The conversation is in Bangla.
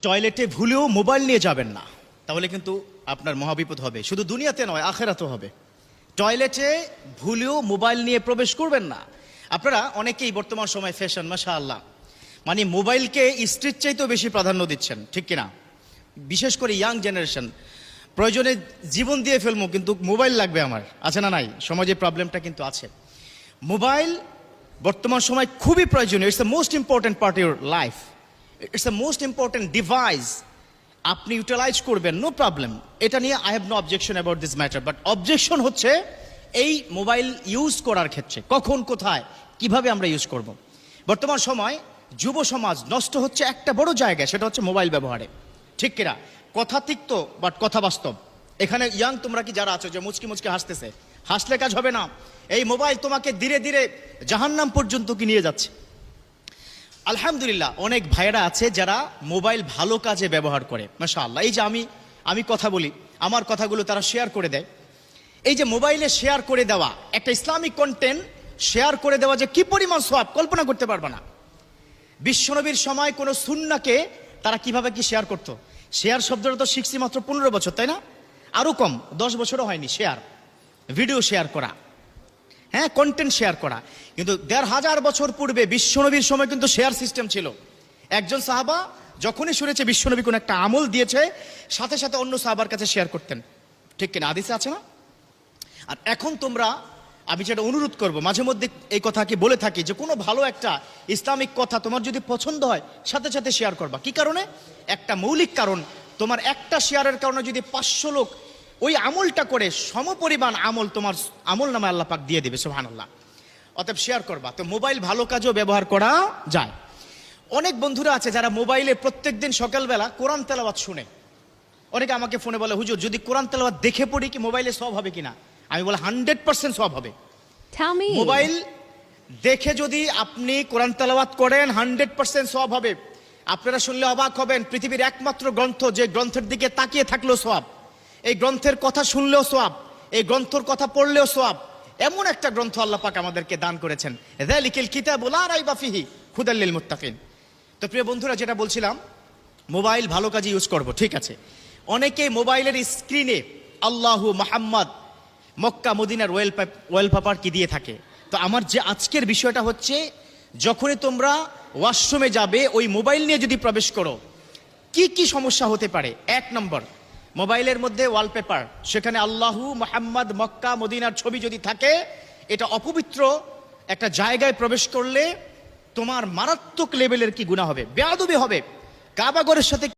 টয়লেটে ভুলেও মোবাইল নিয়ে যাবেন না, তাহলে কিন্তু আপনার মহাবিপদ হবে। শুধু দুনিয়াতে নয়, আখেরাতেও হবে। টয়লেটে ভুলেও মোবাইল নিয়ে প্রবেশ করবেন না। আপনারা অনেকেই বর্তমান সময় ফ্যাশন, মাশাআল্লাহ, মানে মোবাইলকে স্ত্রীর চাইতেও বেশি প্রাধান্য দিচ্ছেন, ঠিক কিনা? বিশেষ করে ইয়াং জেনারেশন, প্রয়োজনে জীবন দিয়ে ফেলবো কিন্তু মোবাইল লাগবে আমার, আছে না নাই? সমাজে প্রবলেমটা কিন্তু আছে। মোবাইল বর্তমান সময় খুবই প্রয়োজনীয়। It's the most important part your life, it's the most important device. আপনি ইউটিলাইজ করবেন, নো প্রবলেম, এটা নিয়ে I have no objection about this matter. But objection হচ্ছে এই মোবাইল ইউজ করার ক্ষেত্রে, কখন, কোথায়, কিভাবে আমরা ইউজ করব। বর্তমান সময় যুব সমাজ নষ্ট হচ্ছে একটা বড় জায়গায়, সেটা হচ্ছে মোবাইল ব্যবহারে, ঠিক কিনা? কথা তিক্ত বাট কথা বাস্তব। এখানে ইয়াং তোমরা কি যারা আছো যে মুচকি মুচকি হাসতেছে, হাসলে কাজ হবে না। এই মোবাইল তোমাকে ধীরে ধীরে জাহান্নাম পর্যন্ত কি নিয়ে যাচ্ছে। আলহামদুলিল্লাহ, অনেক ভাইয়েরা আছে যারা মোবাইল ভালো কাজে ব্যবহার করে, মাশাআল্লাহ। এই যে আমি কথা বলি, আমার কথাগুলো তারা শেয়ার করে দেয়। এই যে মোবাইলে শেয়ার করে দেওয়া, একটা ইসলামিক কন্টেন্ট শেয়ার করে দেওয়া যে কি পরিমাণ সওয়াব কল্পনা করতে পারবে না। বিশ্বনবীর সময় কোন সুন্নাহকে তারা কিভাবে কি শেয়ার করতো। শেয়ার শব্দটা তো শিখছি মাত্র 15 বছর, তাই না? আরো কম, 10 বছরও হয়নি। শেয়ার, ভিডিও শেয়ার করা, হ্যাঁ, কন্টেন্ট শেয়ার করা। কিন্তু 1500 বছর পূর্বে বিশ্বনবীর সময় কিন্তু শেয়ার সিস্টেম ছিল। একজন সাহাবা যখনই শুনেছে বিশ্বনবী কোন একটা আমল দিয়েছে, সাথে সাথে অন্য সাহাবার কাছে শেয়ার করতেন, ঠিক কিনা? হাদিসে আছে না? আর এখন তোমরা, আমি যেটা অনুরোধ করব, মাঝে মধ্যে এই কথা কি বলে থাকি যে কোনো ভালো একটা ইসলামিক কথা তোমার যদি পছন্দ হয়, সাথে সাথে শেয়ার করবা। কি কারণে? একটা মৌলিক কারণ, তোমার একটা শেয়ারের কারণে যদি 500 লোক ওই আমলটা করে, সমপরিমাণ আমল তোমার আমল নামে আল্লাহ পাক দিয়ে দিবে, সুবহানাল্লাহ। অতএব শেয়ার করবা। তো মোবাইল ভালো কাজেও ব্যবহার করা যায়। অনেক বন্ধুরা আছে যারা মোবাইলে প্রত্যেকদিন সকালবেলা কোরআন তেলাওয়াত শুনে। অনেকে আমাকে ফোনে বলে, হুজুর যদি কোরআন তেলাওয়াত দেখে পড়ি কি মোবাইলে সওয়াব হবে কিনা? আমি বলি 100% সওয়াব হবে। মোবাইল দেখে যদি আপনি কোরআন তেলাওয়াত করেন 100% সওয়াব হবে। আপনারা শুনলে অবাক হবেন, পৃথিবীর একমাত্র গ্রন্থ যে গ্রন্থের দিকে তাকিয়ে থাকলেও সওয়াব, এই গ্রন্থের কথা শুনলেও সওয়াব, এই গ্রন্থর কথা পড়লেও সওয়াব। এমন একটা গ্রন্থ আল্লাহ পাক আমাদেরকে দান করেছেন, যালিকাল কিতাবু লা রাইবা ফিহি হুদাল লিল মুত্তাকিন। তো প্রিয় বন্ধুরা, যেটা বলছিলাম, মোবাইল ভালো কাজে ইউজ করব, ঠিক আছে। অনেকে মোবাইলের স্ক্রিনে আল্লাহু মুহাম্মদ, মক্কা মদিনার ওয়ালপেপার কি দিয়ে থাকে। তো আমার যে আজকের বিষয়টা হচ্ছে, যখনই তোমরা ওয়াশরুমে যাবে, ওই মোবাইল নিয়ে যদি প্রবেশ করো, কি কি সমস্যা হতে পারে। 1 নম্বর, মোবাইলের মধ্যে ওয়ালপেপার, সেখানে আল্লাহু মুহাম্মদ মক্কা মদিনার ছবি যদি থাকে, এটা অপবিত্র একটা জায়গায় প্রবেশ করলে তোমার মারাত্মক লেভেলের কি গুনাহ হবে, বেয়াদবি হবে। কাবাগরের সাথে